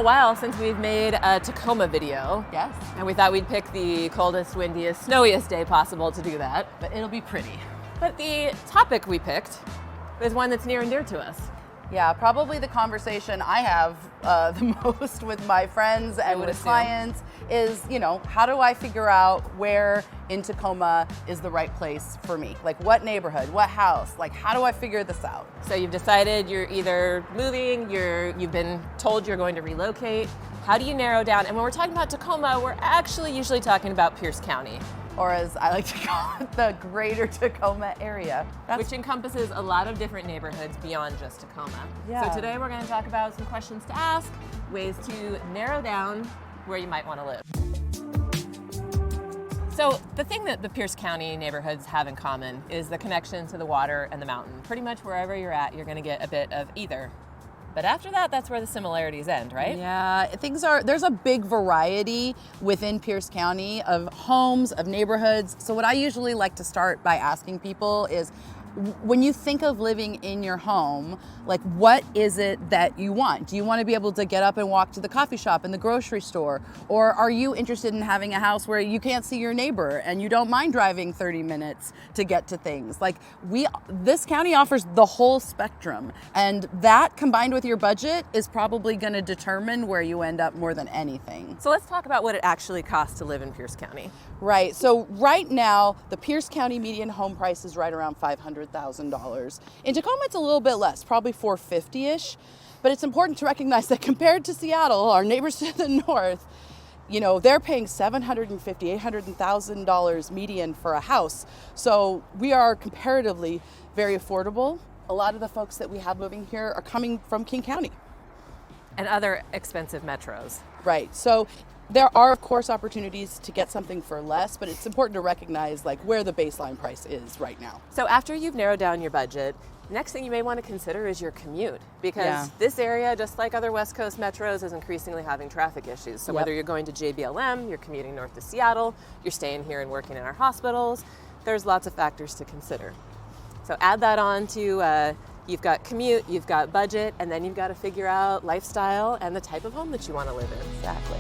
a while since we've made a Tacoma video. Yes. And we thought we'd pick the coldest, windiest, snowiest day possible to do that. But it'll be pretty. But the topic we picked is one that's near and dear to us. Yeah, probably the conversation I have the most with my friends and with clients is, how do I figure out where in Tacoma is the right place for me? Like what neighborhood, what house, like how do I figure this out? So you've decided you're either moving, you've been told you're going to relocate. How do you narrow down? And when we're talking about Tacoma, we're actually usually talking about Pierce County. Or as I like to call it, the greater Tacoma area. Which encompasses a lot of different neighborhoods beyond just Tacoma. Yeah. So today we're going to talk about some questions to ask, ways to narrow down where you might want to live. So the thing that the Pierce County neighborhoods have in common is the connection to the water and the mountain. Pretty much wherever you're at, you're going to get a bit of either. But after that, that's where the similarities end, right? Yeah, there's a big variety within Pierce County of homes, of neighborhoods. So what I usually like to start by asking people is, when you think of living in your home, like what is it that you want? Do you want to be able to get up and walk to the coffee shop and the grocery store? Or are you interested in having a house where you can't see your neighbor and you don't mind driving 30 minutes to get to things? Like this county offers the whole spectrum, and that combined with your budget is probably going to determine where you end up more than anything. So let's talk about what it actually costs to live in Pierce County. Right, so right now, the Pierce County median home price is right around $500,000. In Tacoma, it's a little bit less, probably $450,000-ish. But it's important to recognize that compared to Seattle, our neighbors to the north, they're paying $750,000, $800,000 median for a house. So we are comparatively very affordable. A lot of the folks that we have moving here are coming from King County. And other expensive metros. Right, so there are, of course, opportunities to get something for less, but it's important to recognize where the baseline price is right now. So after you've narrowed down your budget, next thing you may want to consider is your commute, because this area, just like other West Coast metros, is increasingly having traffic issues. So whether you're going to JBLM, you're commuting north to Seattle, you're staying here and working in our hospitals, there's lots of factors to consider. So add that on to you've got commute, you've got budget, and then you've got to figure out lifestyle and the type of home that you want to live in. Exactly.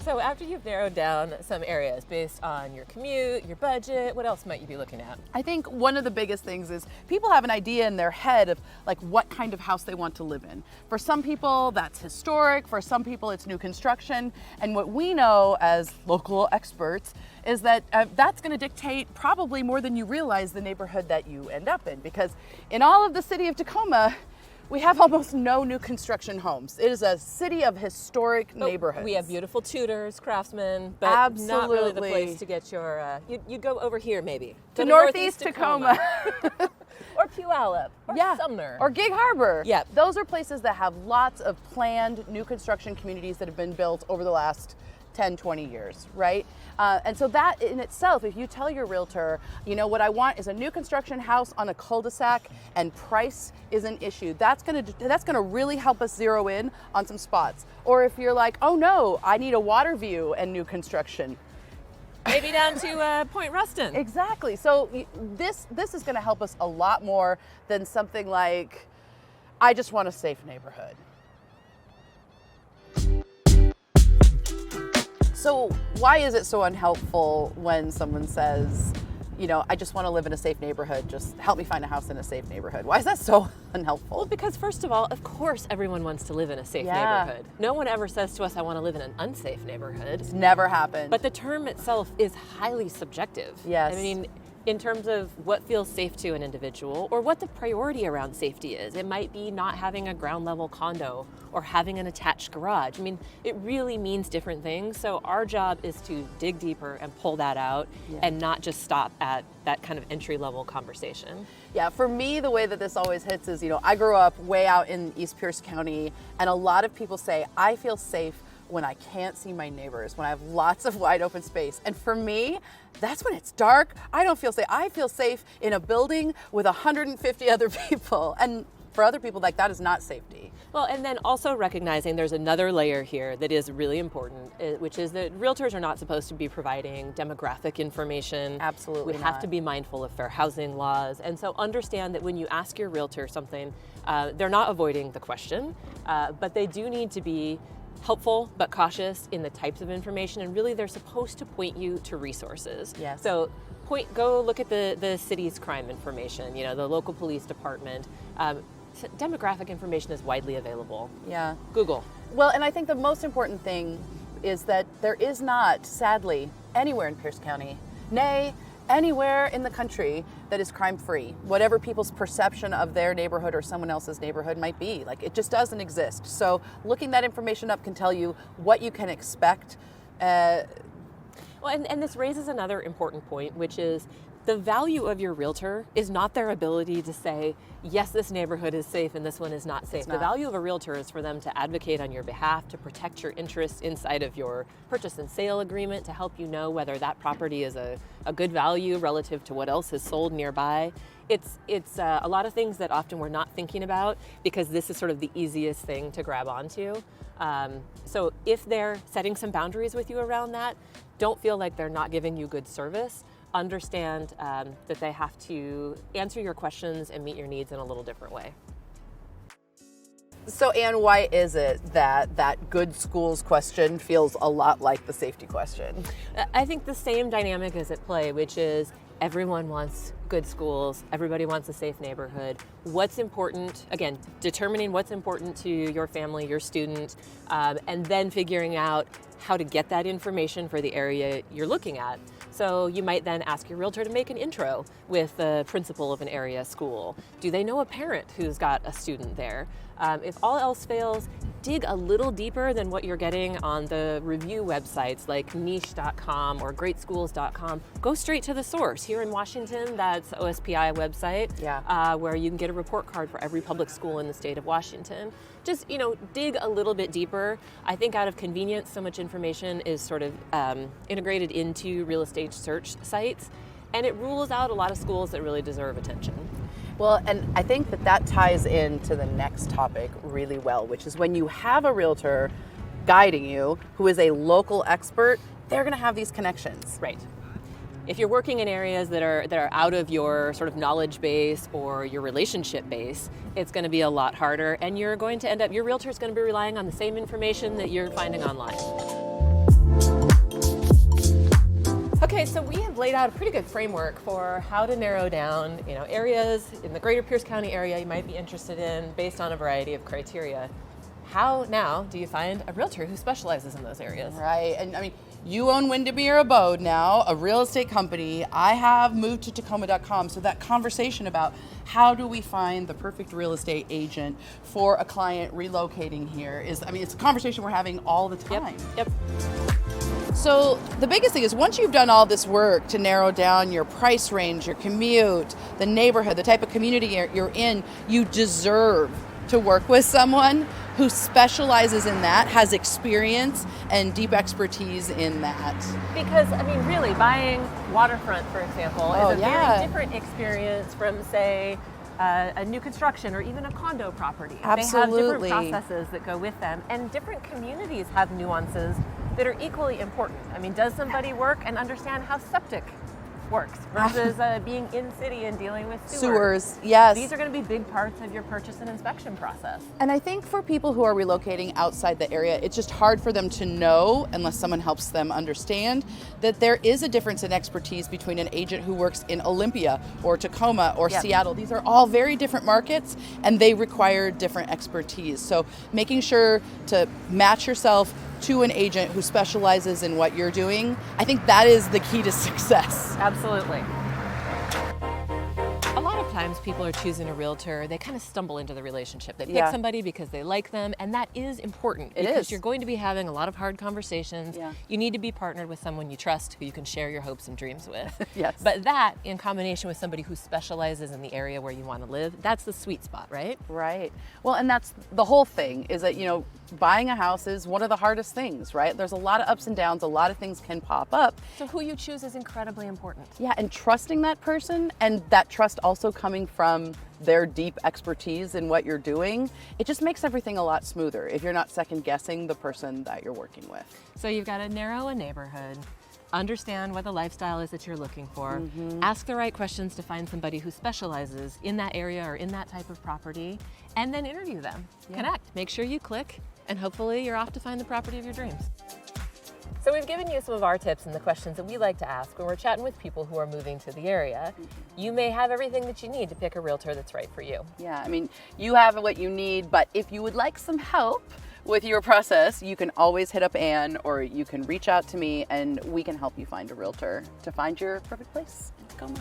So after you've narrowed down some areas based on your commute, your budget, what else might you be looking at? I think one of the biggest things is people have an idea in their head of what kind of house they want to live in. For some people, that's historic. For some people, it's new construction. And what we know as local experts is that that's going to dictate probably more than you realize the neighborhood that you end up in. Because in all of the city of Tacoma, we have almost no new construction homes. It is a city of historic neighborhoods. We have beautiful Tudors, Craftsmen, but not really the place to get your, you'd go over here maybe. To Northeast Tacoma. Or Puyallup, or Sumner. Or Gig Harbor. Yeah. Those are places that have lots of planned new construction communities that have been built over the last 10, 20 years, right? And so that in itself, if you tell your realtor, what I want is a new construction house on a cul-de-sac and price is an issue, that's gonna really help us zero in on some spots. Or if you're like, oh no, I need a water view and new construction. Maybe down to Point Ruston. Exactly, so this is gonna help us a lot more than something like, I just want a safe neighborhood. So why is it so unhelpful when someone says, I just want to live in a safe neighborhood, just help me find a house in a safe neighborhood? Why is that so unhelpful? Well, because first of all, of course everyone wants to live in a safe neighborhood. No one ever says to us, I want to live in an unsafe neighborhood. It's never happened. But the term itself is highly subjective. Yes. I mean, in terms of what feels safe to an individual or what the priority around safety is. It might be not having a ground level condo or having an attached garage. I mean, it really means different things. So our job is to dig deeper and pull that out and not just stop at that kind of entry level conversation. Yeah, for me, the way that this always hits is, I grew up way out in East Pierce County, and a lot of people say, I feel safe when I can't see my neighbors, when I have lots of wide open space. And for me, that's when it's dark. I don't feel safe. I feel safe in a building with 150 other people. And for other people, like that is not safety. Well, and then also recognizing there's another layer here that is really important, which is that realtors are not supposed to be providing demographic information. Absolutely We have to be mindful of fair housing laws. And so understand that when you ask your realtor something, they're not avoiding the question, but they do need to be helpful but cautious in the types of information, and really they're supposed to point you to resources. Yes. So go look at the city's crime information, the local police department. Demographic information is widely available. Yeah. Google. Well, and I think the most important thing is that there is not, sadly, anywhere in Pierce County, nay, anywhere in the country that is crime-free, whatever people's perception of their neighborhood or someone else's neighborhood might be. Like, it just doesn't exist. So looking that information up can tell you what you can expect. Well, and this raises another important point, which is the value of your realtor is not their ability to say, yes, this neighborhood is safe and this one is not safe. The value of a realtor is for them to advocate on your behalf, to protect your interests inside of your purchase and sale agreement, to help you know whether that property is a good value relative to what else is sold nearby. It's a lot of things that often we're not thinking about because this is sort of the easiest thing to grab onto. So if they're setting some boundaries with you around that, don't feel like they're not giving you good service. Understand that they have to answer your questions and meet your needs in a little different way. So Anne, why is it that good schools question feels a lot like the safety question? I think the same dynamic is at play, which is everyone wants good schools, everybody wants a safe neighborhood. What's important, again, determining what's important to your family, your student, and then figuring out how to get that information for the area you're looking at. So you might then ask your realtor to make an intro with the principal of an area school. Do they know a parent who's got a student there? If all else fails, dig a little deeper than what you're getting on the review websites like niche.com or greatschools.com. Go straight to the source. Here in Washington, that's the OSPI website, where you can get a report card for every public school in the state of Washington. Just, dig a little bit deeper. I think out of convenience, so much information is sort of integrated into real estate search sites, and it rules out a lot of schools that really deserve attention. Well, and I think that ties into the next topic really well, which is when you have a realtor guiding you who is a local expert, they're going to have these connections. Right. If you're working in areas that are out of your sort of knowledge base or your relationship base, it's going to be a lot harder, and you're going to end up, your realtor is going to be relying on the same information that you're finding online. Okay, so we have laid out a pretty good framework for how to narrow down, areas in the greater Pierce County area you might be interested in based on a variety of criteria. How now do you find a realtor who specializes in those areas? Right, and I mean, you own Windermere Abode now, a real estate company. I have moved to Tacoma.com, so that conversation about how do we find the perfect real estate agent for a client relocating here is, it's a conversation we're having all the time. Yep. So the biggest thing is once you've done all this work to narrow down your price range, your commute, the neighborhood, the type of community you're in, you deserve to work with someone who specializes in that, has experience and deep expertise in that. Because, really, buying waterfront, for example, is a very different experience from, say, a new construction or even a condo property. Absolutely. They have different processes that go with them, and different communities have nuances that are equally important. Does somebody work and understand how septic works versus being in city and dealing with sewers? Yes. These are going to be big parts of your purchase and inspection process. And I think for people who are relocating outside the area, it's just hard for them to know, unless someone helps them understand, that there is a difference in expertise between an agent who works in Olympia or Tacoma or Seattle. These are all very different markets and they require different expertise. So making sure to match yourself to an agent who specializes in what you're doing, I think that is the key to success. Absolutely. A lot of times people are choosing a realtor, they kind of stumble into the relationship. They pick somebody because they like them, and that is important. Because you're going to be having a lot of hard conversations. You need to be partnered with someone you trust, who you can share your hopes and dreams with. Yes. But that, in combination with somebody who specializes in the area where you want to live, that's the sweet spot, right? Right. Well, and that's the whole thing, is that, buying a house is one of the hardest things, right? There's a lot of ups and downs, a lot of things can pop up. So who you choose is incredibly important. Yeah, and trusting that person, and that trust also comes coming from their deep expertise in what you're doing, it just makes everything a lot smoother if you're not second guessing the person that you're working with. So you've got to narrow a neighborhood, understand what the lifestyle is that you're looking for, ask the right questions to find somebody who specializes in that area or in that type of property, and then interview them. Connect, make sure you click, and hopefully you're off to find the property of your dreams. So we've given you some of our tips and the questions that we like to ask when we're chatting with people who are moving to the area. You may have everything that you need to pick a realtor that's right for you. Yeah, I mean, you have what you need, but if you would like some help with your process, you can always hit up Anne, or you can reach out to me and we can help you find a realtor to find your perfect place in Tacoma.